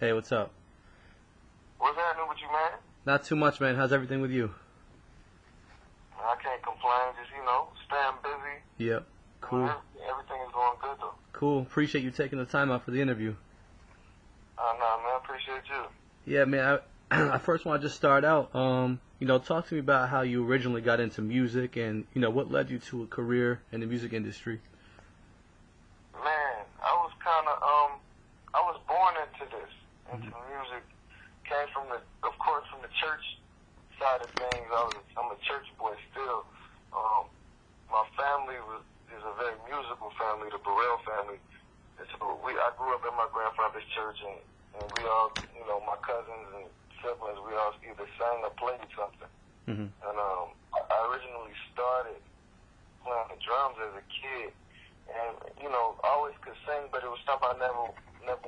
Hey, what's up? What's happening with you, man? Not too much, man. How's everything with you? I can't complain. Just, staying busy. Yep. Cool. Everything is going good, though. Cool. Appreciate you taking the time out for the interview. Nah, man. Appreciate you. Yeah, man. I first want to just start out. Talk to me about how you originally got into music and, what led you to a career in the music industry. Man, I was born into this, into music. Came from of course, from the church side of things. I'm a church boy still. My family is a very musical family, the Bereal family. And so I grew up in my grandfather's church, and we all, my cousins and siblings, we all either sang or played something. Mm-hmm. And I originally started playing the drums as a kid, and I always could sing, but it was something I never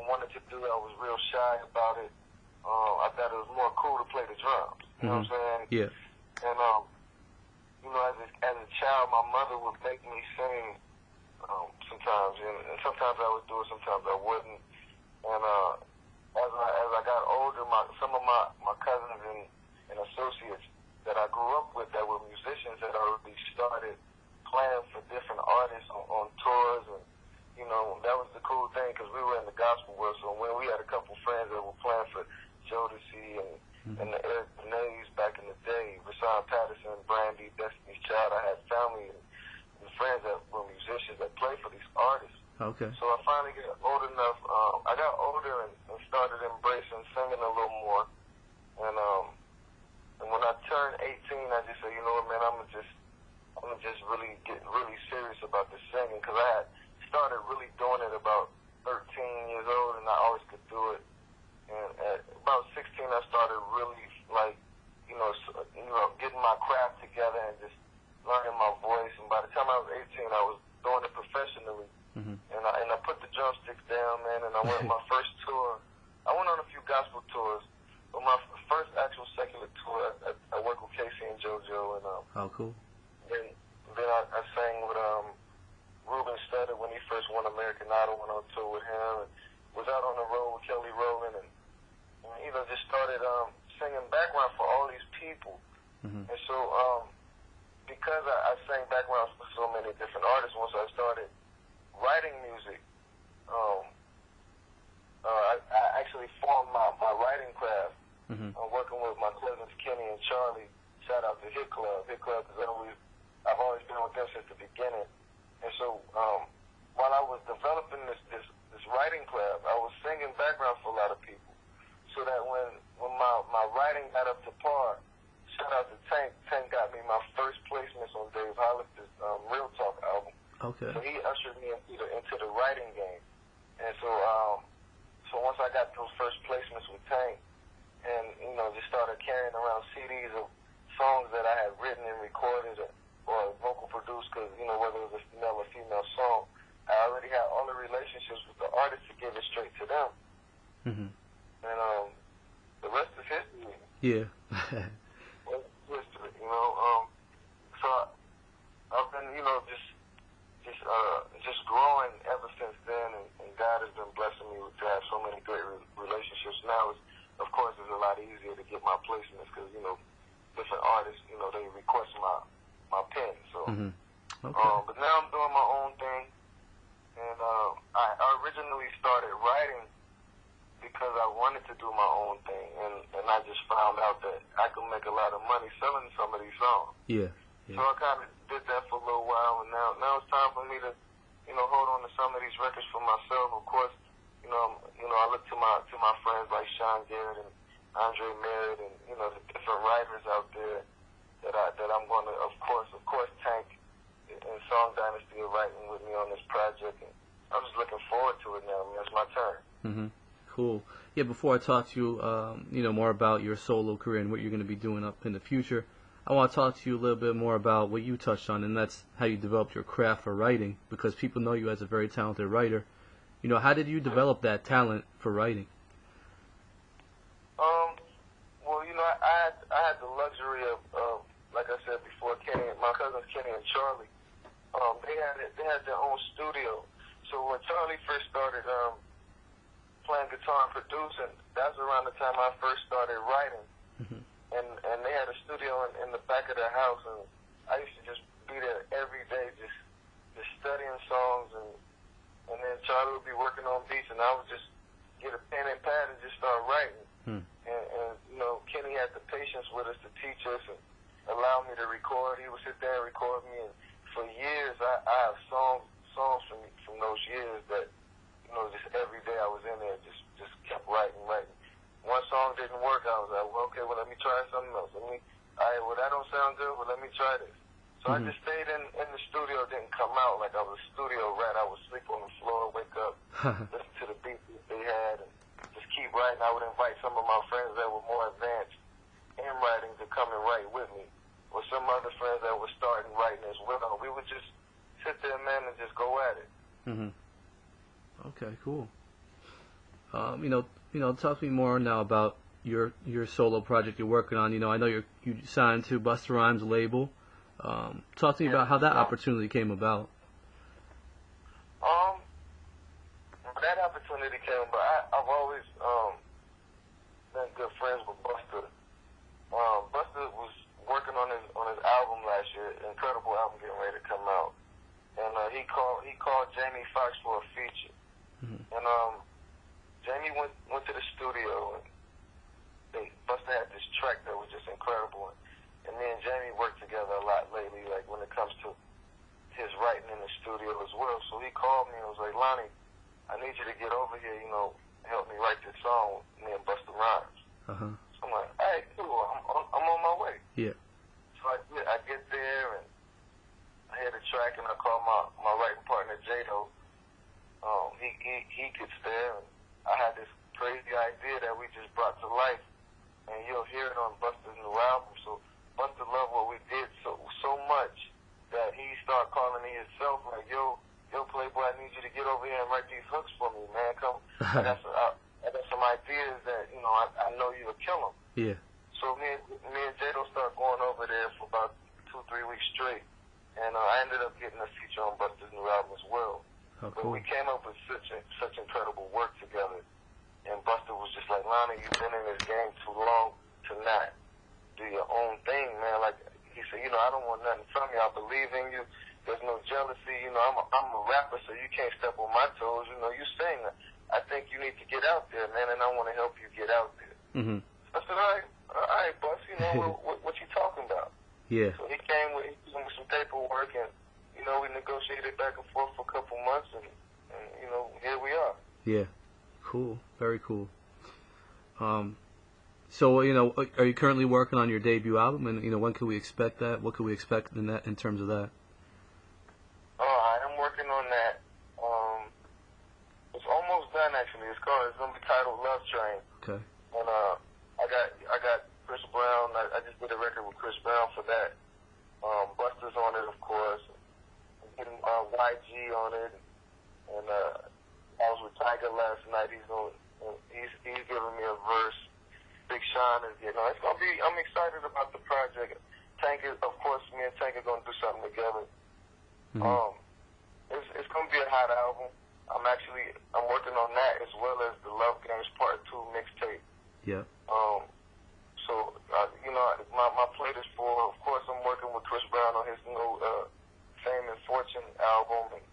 wanted to do. I was real shy about it. I thought it was more cool to play the drums. You know what I'm saying? Yeah. And as a child, my mother would make me sing sometimes, and sometimes I would do it, sometimes I wouldn't. And as I got older, some of my cousins and associates that I grew up with that were musicians had already started playing for different artists on tours, and that was the cool thing because we were in the gospel world. So when we had a couple friends that were playing for Jodeci and the Eric Benet's back in the day, Rashawn Patterson, Brandy, Destiny's Child, I had family and friends that were musicians that played for these artists. Okay. So I finally got old enough. I got older and started embracing singing a little more. And when I turned 18, I just said, you know what, man, I'm gonna just really get really serious about the singing, because I had started really doing it about 13 years old, and I always could do it. And at about 16, I started really getting my craft together and just learning my voice. And by the time I was 18, I was doing it professionally. Mm-hmm. And I put the drumsticks down, man, and I went on my first tour. I went on a few gospel tours, but my first actual secular tour, I worked with Casey and JoJo, and oh, cool. Then I sang with Ruben Studdard when he first won American Idol. Went on tour with him, and was out on the road with Kelly Rowland, and just started singing background for all these people. Mm-hmm. And so because I sang backgrounds for so many different artists, once I started writing music, I actually formed my writing craft. Mm-hmm. I'm working with my cousins Kenny and Charlie. Shout out to Hit Club. Hit Club is I've always been with them since the beginning. And so while I was developing this writing craft, I was singing background for a lot of people. So that when my writing got up to par, shout out to Tank. Tank got me my first placements on Dave Hollister's Real Talk album. Okay. So he ushered me into the writing game. And so once I got those first placements with Tank, and just started carrying around CDs of songs that I had written and recorded or vocal produced, because whether it was a male or female song, I already had all the relationships with the artists to give it straight to them. Mm-hmm. And the rest is history. Yeah. History, So I've been, just growing ever since then, and God has been blessing me to have so many great relationships. Now, of course, it's a lot easier to get my placements because different artists, they request my pen. So, mm-hmm. Okay. But now I'm doing my own thing, and I originally started writing because I wanted to do my own thing, and I just found out that I could make a lot of money selling some of these songs. Yeah. So I kind of did that for a little while, and now it's time for me to, hold on to some of these records for myself. Of course, I look to my friends like Sean Garrett and Andre Merritt, and the different writers out there that I'm going to, of course, Tank and Song Dynasty are writing with me on this project, and I'm just looking forward to it now. It's my turn. Mm-hmm. Cool. Yeah, before I talk to you, more about your solo career and what you're going to be doing up in the future, I want to talk to you a little bit more about what you touched on, and that's how you developed your craft for writing, because people know you as a very talented writer. How did you develop that talent for writing? Well, I had the luxury of like I said before, my cousins Kenny and Charlie, they had their own studio. So when Charlie first started playing guitar and produce, and that's around the time I first started writing. Mm-hmm. And they had a studio in the back of their house, and I used to just be there every day, just studying songs, and then Charlie would be working on beats, and I would just get a pen and pad and just start writing. And you know, Kenny had the patience with us to teach us and allow me to record. He would sit there and record me, and for years I have songs from those years that, you know, just every day I was in there, just kept writing. One song didn't work, I was like, well, okay, well, let me try something else. Well, that don't sound good, well, let me try this. So I just stayed in the studio, didn't come out like I was a studio rat. I would sleep on the floor, wake up, listen to the beats that they had, and just keep writing. I would invite some of my friends that were more advanced in writing to come and write with me, or some other friends that were starting writing as well. We would just sit there, man, and just go at it. Okay, cool. Talk to me more now about your solo project you're working on. You know, I know you signed to Busta Rhymes' label. Talk to me about how that opportunity came about. That opportunity came about. I've always been good friends with Busta. Busta was working on his album last year, incredible album getting ready to come out, and he called Jamie Foxx for a feature, and Jamie went to the studio, and Busta had this track that was just incredible, and me and Jamie worked together a lot lately, like when it comes to his writing in the studio as well. So he called me and was like, Lonny, I need you to get over here, you know, help me write this song, me and Busta Rhymes. So I'm like, all right, cool, I'm on my way. Yeah. So I get there, and I hear the track, and I call my writing partner, Jado. He gets there, and I had this crazy idea that we just brought to life, and you'll hear it on Busta's new album. So Busta loved what we did so much that he started calling me himself, like, yo, Playboy, I need you to get over here and write these hooks for me, man. Come, I got some ideas that, you know, I know you'll kill them. Yeah. So me and Jado started going over there for about 2-3 weeks straight, and I ended up getting a feature on Busta's new album as well. Oh, but cool. we came up with such incredible work together, and Busta was just like, Lonny, you've been in this game too long to not do your own thing, man. Like he said, you know, I don't want nothing from you. I believe in you. There's no jealousy. You know, I'm a rapper, so you can't step on my toes. You know, you sing. I think you need to get out there, man, and I want to help you get out there. I said, all right, Bus, you know, what you talking about? Yeah. So he came with some paperwork, and, you know, we negotiated back and forth for a couple months, and you know, here we are. Yeah. Cool. Very cool. So, you know, are you currently working on your debut album, and, you know, when can we expect that? What can we expect in terms of that? I'm working on that. It's almost done, actually. It's going to be titled Love Train. Okay. And I got Chris Brown. I just did a record with Chris Brown for that. Busta's on it, of course. I'm getting YG on it, and I was with Tiger last night. He's giving me a verse. Big Sean is getting on. It's gonna be. I'm excited about the project. Tank is, of course, me and Tank are gonna do something together. It's gonna be a hot album. I'm working on that as well as the Love Games Part 2 mixtape. Yeah. So you know, my plate is full. Of course, I'm working with Chris Brown on his new Fame and Fortune album, and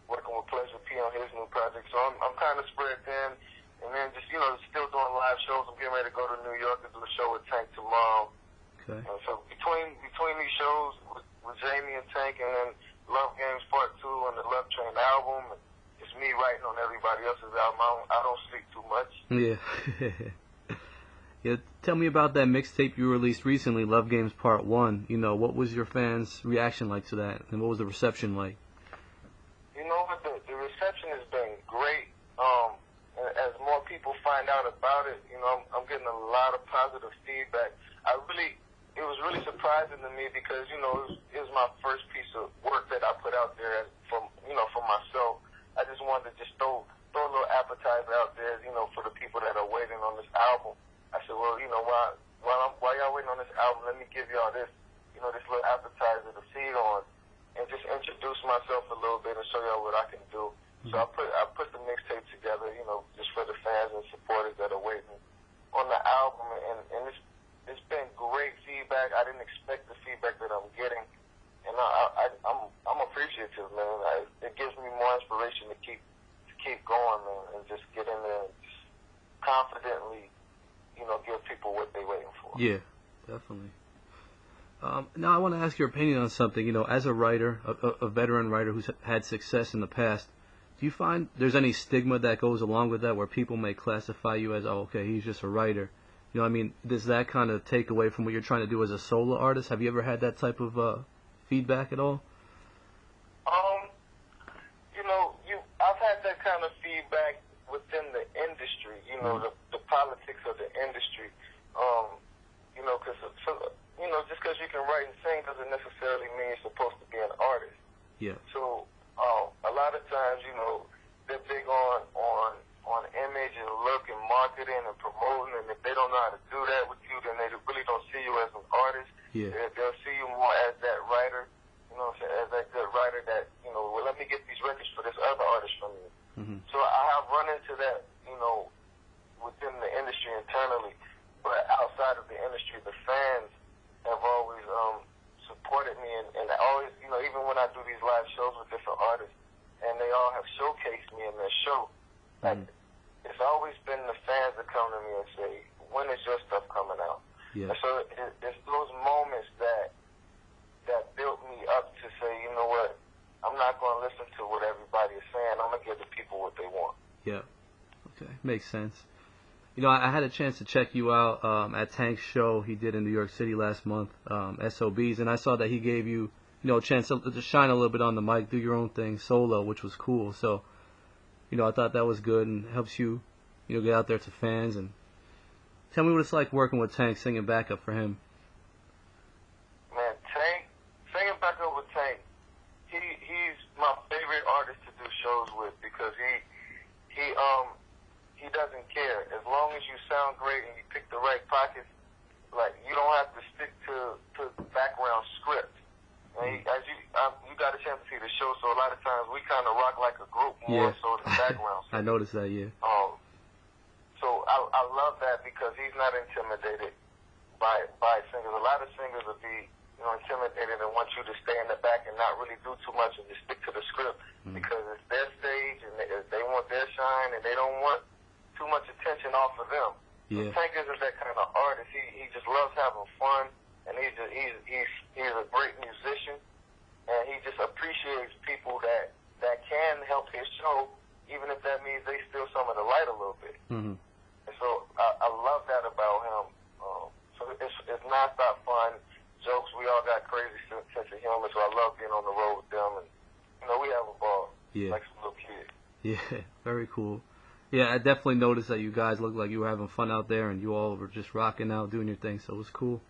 working with Pleasure P on his new project. So I'm kind of spread thin. And then just, you know, still doing live shows. I'm getting ready to go to New York to do a show with Tank tomorrow. Okay. So between these shows with Jamie and Tank, and then Love Games Part 2 on the Love Train album, it's me writing on everybody else's album. I don't sleep too much. Yeah. Yeah. Tell me about that mixtape you released recently, Love Games Part 1. You know, what was your fans' reaction like to that, and what was the reception like? You know what? The reception has been great. As more people find out about it, you know, I'm getting a lot of positive feedback. It was really surprising to me because, you know, it was my first piece of work that I put out there for myself. I just wanted to just throw a little appetizer out there, you know, for the people that are waiting on this album. I said, well, you know, while y'all waiting on this album, let me give y'all this, you know, this little appetizer to feed on, and just introduce myself a little bit and show y'all what I can do. So I put the mixtape together, you know, just for the fans and give people what they're waiting for. Yeah, definitely. Now I want to ask your opinion on something. You know, as a writer, a veteran writer who's had success in the past, do you find there's any stigma that goes along with that, where people may classify you as, oh, okay, he's just a writer? You know, I mean, does that kind of take away from what you're trying to do as a solo artist? Have you ever had that type of feedback at all? You know, I've had that kind of feedback within the industry. You know, the politics of the industry. You know, because just because you can write and sing doesn't necessarily mean you're supposed to be an artist. Yeah. So a lot of times, you know, they're big on image and look and marketing and promoting, and if they don't know how to do that with you, then they really don't see you as an artist. Yeah. They'll see you more as that writer, you know what I'm saying, as that good writer that, you know, well, let me get these records for this other artist from you. Mm-hmm. So I have run into that, you know, within the industry internally, but outside of the industry, the fans have always supported me, and always, you know, even when I do these live shows with different artists, and they all have showcased me in their show, like, it's always been the fans that come to me and say, when is your stuff coming out? Yeah. And so it's those moments that built me up to say, you know what, I'm not going to listen to what everybody is saying. I'm going to give the people what they want. Yeah. Okay. Makes sense. You know, I had a chance to check you out at Tank's show he did in New York City last month, SOBs, and I saw that he gave you, you know, a chance to shine a little bit on the mic, do your own thing solo, which was cool. So, you know, I thought that was good and helps you, you know, get out there to fans. And tell me what it's like working with Tank, singing backup for him. Man, Tank, singing backup with Tank, he's my favorite artist to do shows with, because he doesn't care. As long as you sound great and you pick the right pockets, like, you don't have to stick to the background script. And you got a chance to see the show, so a lot of times we kind of rock like a group more so than background. I noticed that, yeah. So I love that, because he's not intimidated by singers. A lot of singers would be, you know, intimidated and want you to stay in the back and not really do too much and just stick to the script, because it's their stage and they want their shine and they don't want too much attention off of them. Yeah. So Tank isn't that kind of artist. He just loves having fun. And he's a great musician, and he just appreciates people that can help his show, even if that means they steal some of the light a little bit. Mm-hmm. And so I love that about him. So it's nonstop fun, jokes. We all got crazy sense of humor, so I love being on the road with them, and you know, we have a ball, like some little kids. Yeah, very cool. Yeah, I definitely noticed that you guys looked like you were having fun out there, and you all were just rocking out, doing your thing. So it was cool.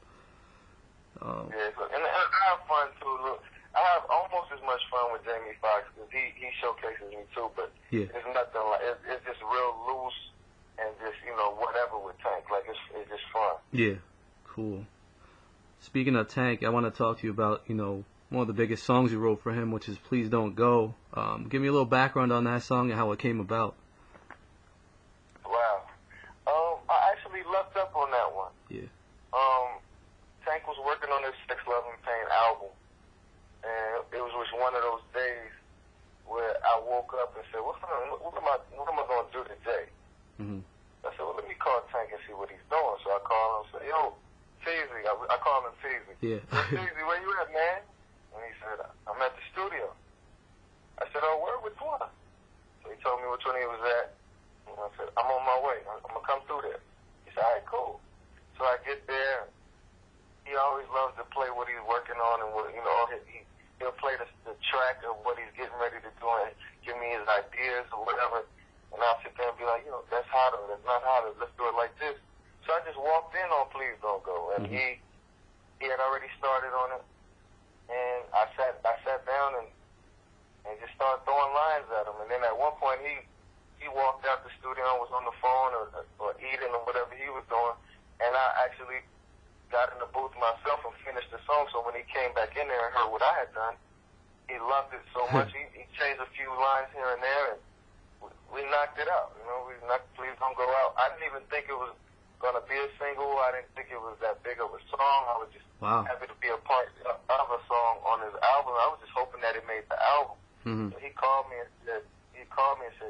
Yeah, and I have fun too. Look, I have almost as much fun with Jamie Foxx, because he showcases me too. But it's nothing like it's just real loose and just, you know, whatever with Tank. Like, it's just fun. Yeah, cool. Speaking of Tank, I want to talk to you about, you know, one of the biggest songs you wrote for him, which is "Please Don't Go." Give me a little background on that song and how it came about. Wow. I actually lucked up on that one. Yeah. Tank was working on his Sex, Love, and Pain album, and it was just one of those days where I woke up and said, what am I going to do today? Mm-hmm. I said, well, let me call Tank and see what he's doing. So I called him and said, yo, Feezy. I call him Feezy. Yeah. Feezy, where you at, man? And he said, I'm at the studio. I said, oh, where? Which one? So he told me which one he was at. And I said, I'm on my way. I'm going to come through there. He said, all right, cool. So I get there. He always loves to play what he's working on, and what, you know, he'll play the track of what he's getting ready to do and give me his ideas or whatever. And I'll sit there and be like, you know, that's harder, that's not harder, let's do it like this. So I just walked in on Please Don't Go, and he had already started on it. And I sat down and just started throwing lines at him. And then at one point he walked out the studio and was on the phone or eating or whatever he was doing, and I actually got in the booth myself and finished the song. So when he came back in there and heard what I had done, he loved it so much. He changed a few lines here and there, and we knocked it out. You know, we knocked Please Don't Go out. I didn't even think it was going to be a single. I didn't think it was that big of a song. I was just happy to be a part of a song on his album. I was just hoping that it made the album. Mm-hmm. So he called me and said,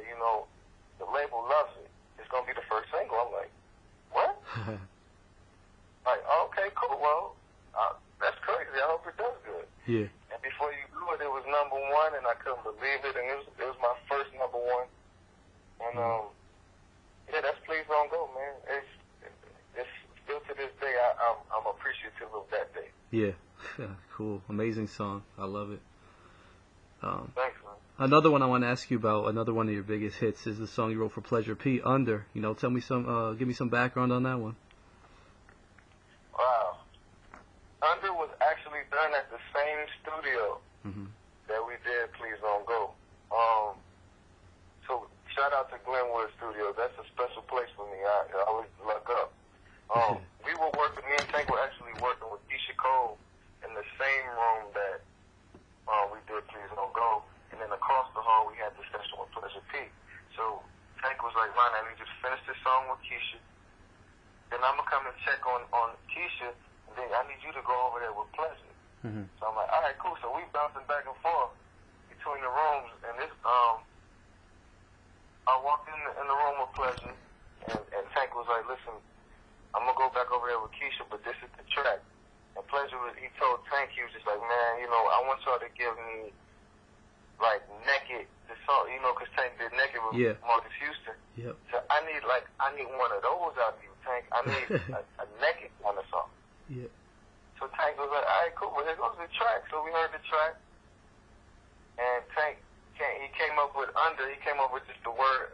you know, the label loves it. It's going to be the first single. I'm like, what? Yeah. And before you knew it, it was #1, and I couldn't believe it. And it was my first #1. And yeah, that's Please Don't Go, man. It's still to this day, I'm appreciative of that day. Yeah. Cool. Amazing song. I love it. Thanks, man. Another one I want to ask you about, another one of your biggest hits, is the song you wrote for Pleasure P, Under. You know, tell me give me some background on that one. Wow. Under was actually done at the same studio that we did Please Don't Go. So shout out to Glenwood Studios. That's a special place for me. I always luck up. Me and Tank were actually working with Keisha Cole in the same room that we did Please Don't Go. And then across the hall, we had the session with Pleasure P. So Tank was like, Ron, I need you to finish this song with Keisha. Then I'm going to come and check on Keisha. And then I need you to go over there with Pleasure. So I'm like, all right, cool. So we bouncing back and forth between the rooms. And this, I walked in the room with Pleasure. And Tank was like, listen, I'm going to go back over there with Keisha, but this is the track. And Pleasure, he told Tank, he was just like, man, you know, I want y'all to give me, like, Naked, the song, you know, because Tank did Naked with Marcus Houston. Yep. So I need one of those out of you, Tank. I need a Naked kind of song. Yeah. So Tank was like, all right, cool, well, here goes the track. So we heard the track, and Tank, he came up with Under. He came up with just the word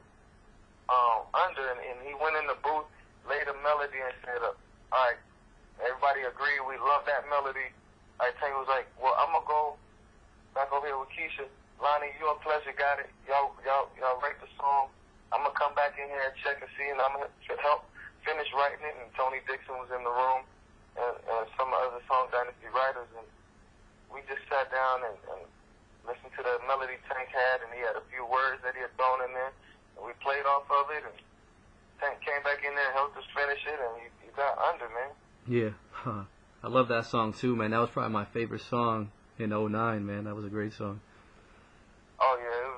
Under, and he went in the booth, laid a melody, and said, all right, everybody agreed, we love that melody. All right, Tank was like, well, I'm going to go back over here with Keisha. Lonny, you and Pleasure got it. Y'all write the song. I'm going to come back in here and check and see, and I'm going to help finish writing it. And Tony Dixon was in the room, and some other Song Dynasty writers. And we just sat down and listened to the melody Tank had, and he had a few words that he had thrown in there. And we played off of it, and Tank came back in there and helped us finish it, and he got Under, man. Yeah. I love that song, too, man. That was probably my favorite song in '09, man. That was a great song. Oh yeah,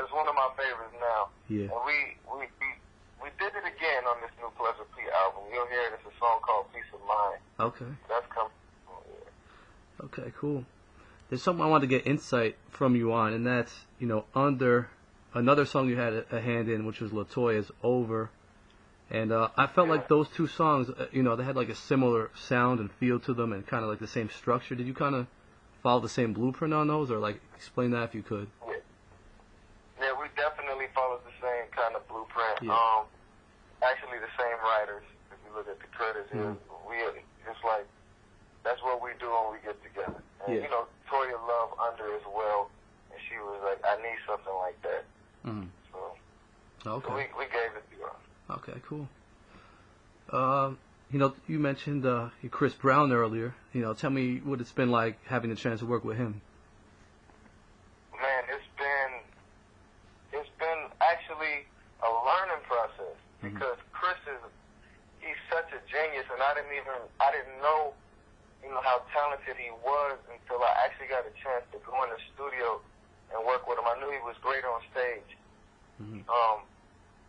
it's one of my favorites now. Yeah. And we did it again on this new Pleasure P album. You'll hear it. It's a song called Peace of Mind. Okay. That's coming. Oh, yeah. Okay, cool. There's something I wanted to get insight from you on, and that's, you know, Under another song you had a hand in, which was LaToya's Over. And I felt like those two songs, you know, they had like a similar sound and feel to them and kind of like the same structure. Did you kind of follow the same blueprint on those, or like explain that if you could? Yeah, we definitely followed the same kind of blueprint. Yeah. Actually, the same writers. If you look at the credits, it's like that's what we do when we get together. And you know, Toya loved Under as well, and she was like, I need something like that. So we gave it to her. Okay, cool. You know, you mentioned Chris Brown earlier. You know, tell me what it's been like having the chance to work with him. Man, it's been actually a learning process because Chris he's such a genius, and I didn't know, you know, how talented he was until I actually got a chance to go in the studio and work with him. I knew he was great on stage.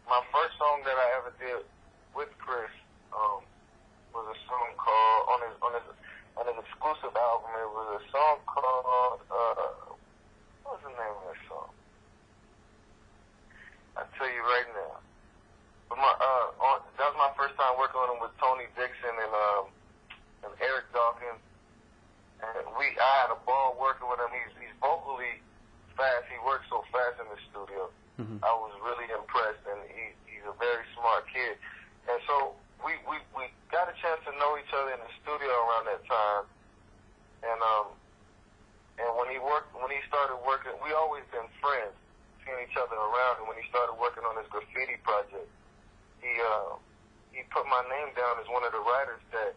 My first song that I ever did with Chris was a song called on his exclusive album. It was a song called what was the name of that song? I'll tell you right now. But that was my first time working on him with Tony Dixon and Eric Dawkins. And I had a ball working with him. He's vocally fast. He works so fast in the studio. I was really impressed, and he's a very smart kid. And so we got a chance to know each other in the studio around that time. And when he started working, we always been friends, seeing each other around. And when he started working on his graffiti project, he put my name down as one of the writers that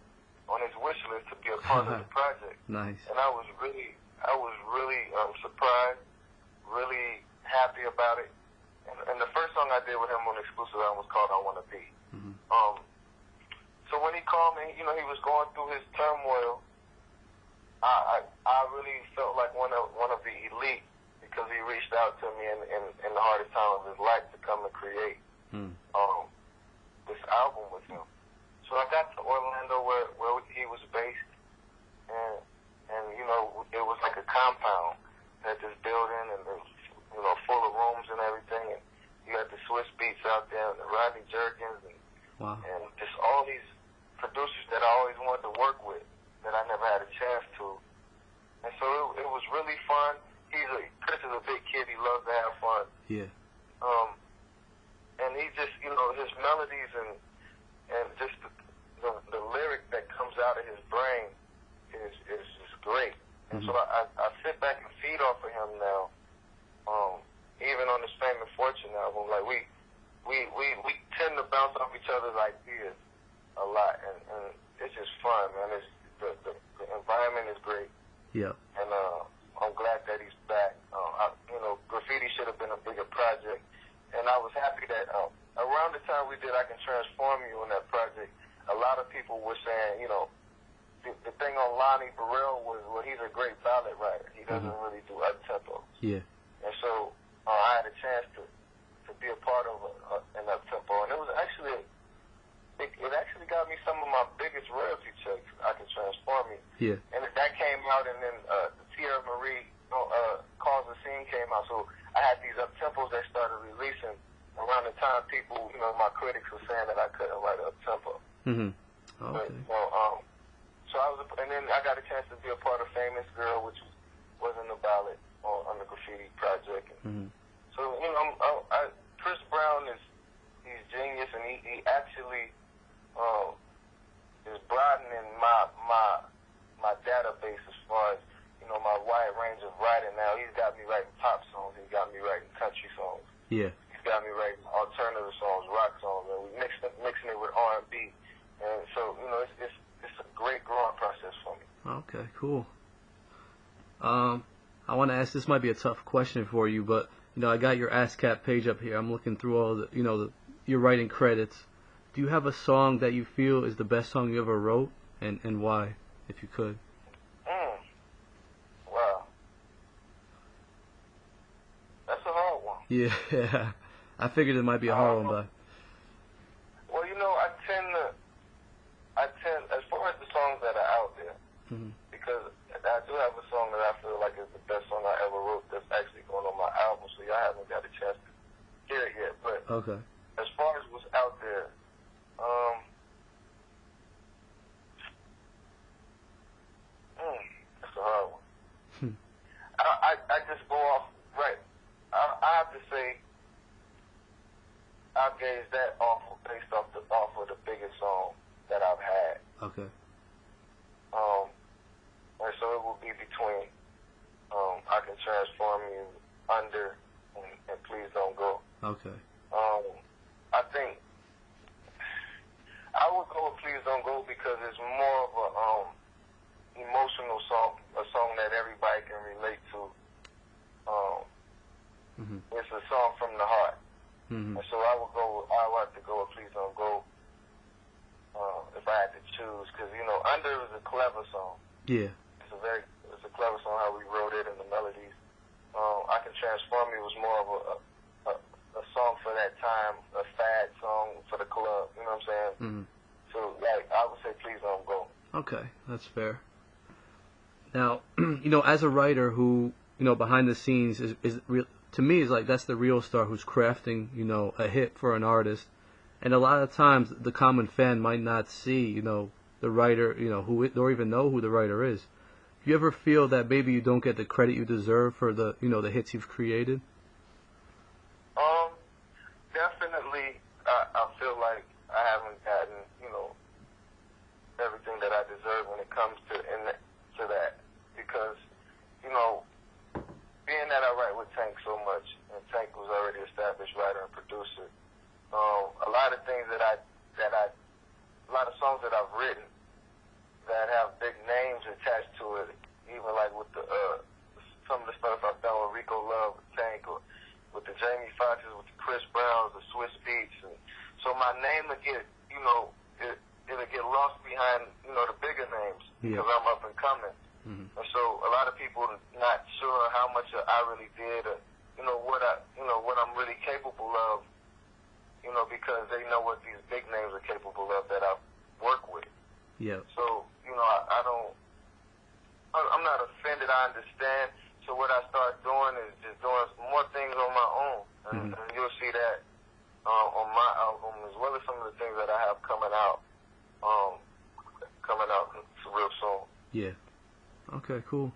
on his wish list to be a part of the project. Nice. And I was really surprised, really happy about it. And the first song I did with him on the exclusive album was called I Wanna Be. So when he called me, you know, he was going through his turmoil. I really felt like one of the elite because he reached out to me in the hardest time of his life to come and create this album with him. So I got to Orlando where he was based, and you know, it was like a compound. Had this building and it was, full of rooms and everything. And you had the Swiss Beats out there and the Rodney Jerkins and just all these producers that I always wanted to work with that I never had a chance to. And so it was really fun. Chris is a big kid. He loves to have fun. Yeah. And he just, his melodies and just the lyric that comes out of his brain is just great. And so I sit back and feed off of him now. Even on this Fame and Fortune album, like we tend to bounce off each other's ideas a lot, and it's just fun, man. It's the environment is great. Yeah. And I'm glad that he's back. Graffiti should have been a bigger project, and I was happy that around the time we did I Can Transform You on that project, a lot of people were saying, the thing on Lonny Bereal was, well, he's a great ballad writer. He doesn't really do up-tempo. Yeah. And so I had a chance to be a part of an up-tempo, and it was actually, it actually got me some of my biggest royalty checks, I Can Transform You. Yeah. And that came out, and then Tierra Marie Cause the Scene came out, so I had these up-tempos that started releasing around the time people, my critics were saying that I couldn't write up-tempo. Mm-hmm. Okay. But, so and then I got a chance to be a part of Famous Girl, which wasn't a ballad on the Graffiti project. So, Chris Brown he's genius, and he actually is broadening my database as far as, my wide range of writing now. He's got me writing pop songs. He's got me writing country songs. Yeah. He's got me writing alternative songs, rock songs, and we mixing it with R&B. And so, it's a great growing process for me. Okay, cool. I want to ask, this might be a tough question for you, but, I got your ASCAP page up here. I'm looking through all the, your writing credits. Do you have a song that you feel is the best song you ever wrote, and why, if you could? Wow. That's a hard one. Yeah, I figured it might be a hard one, but... Well, I tend, as far as the songs that are out there, because I do have a song that I feel like is the best song I ever wrote that's actually going on my album, so y'all haven't got a chance to hear it yet. But as far as what's out there, that's a hard one. I just go off, right. I have to say, I gauge that based off of the biggest song that I've had. Okay. And so it will be between I Can Transform You, Under, and Please Don't Go. Okay. I think I would go with Please Don't Go because it's more of a emotional song, a song that everybody can relate to. It's a song from the heart. And so I would have to go with Please Don't Go if I had to choose, because Under is a clever song. Yeah. It's a clever song how we wrote it and the melodies. I Can Transform You was more of a song for that time, a fad song for the club. You know what I'm saying? So I would say Please Don't Go. Okay, that's fair. Now, as a writer who behind the scenes is real. To me, it's like that's the real star who's crafting, a hit for an artist. And a lot of times, the common fan might not see, the writer, or even know who the writer is. Do you ever feel that maybe you don't get the credit you deserve for the, the hits you've created? Definitely, I feel like I haven't gotten, everything that I deserve when it comes to that, because, being that I write with Tank so much, and Tank was already established writer and producer, a lot of things a lot of songs that I've written that have big names attached to it, even like with some of the stuff I've done with Rico Love, with Tank, or with the Jamie Foxxes, with the Chris Browns, the Swiss Beats, and so my name will get, it'll get lost behind, the bigger names because I'm up and coming. And so a lot of people are not sure how much I really did, or what I'm really capable of, because they know what these big names are capable of that I've worked with. Yeah. So I'm not offended that I understand. So what I start doing is just doing more things on my own, and you'll see that on my album, as well as some of the things that I have coming out real soon. Yeah. Okay, cool.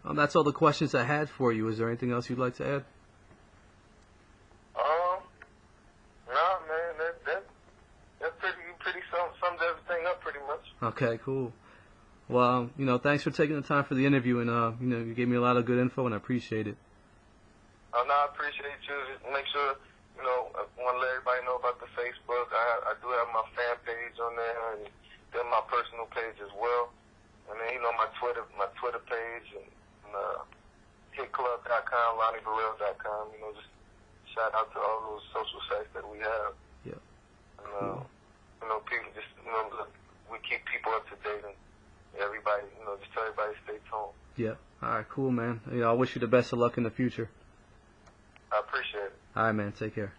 That's all the questions I had for you. Is there anything else you'd like to add? Nah, man, that pretty sums everything up pretty much. Okay, cool. Well, thanks for taking the time for the interview, and you gave me a lot of good info, and I appreciate it. No, I appreciate you. Just make sure, I want to let everybody know about the Facebook. I do have my fan page on there, and then my personal page as well. And then, my Twitter page, and hitclub.com, LonnyBereal.com. Just shout out to all those social sites that we have. Yeah. And, people just, we keep people up to date, and everybody, just tell everybody to stay tuned. Yeah. All right, cool, man. I wish you the best of luck in the future. I appreciate it. All right, man. Take care.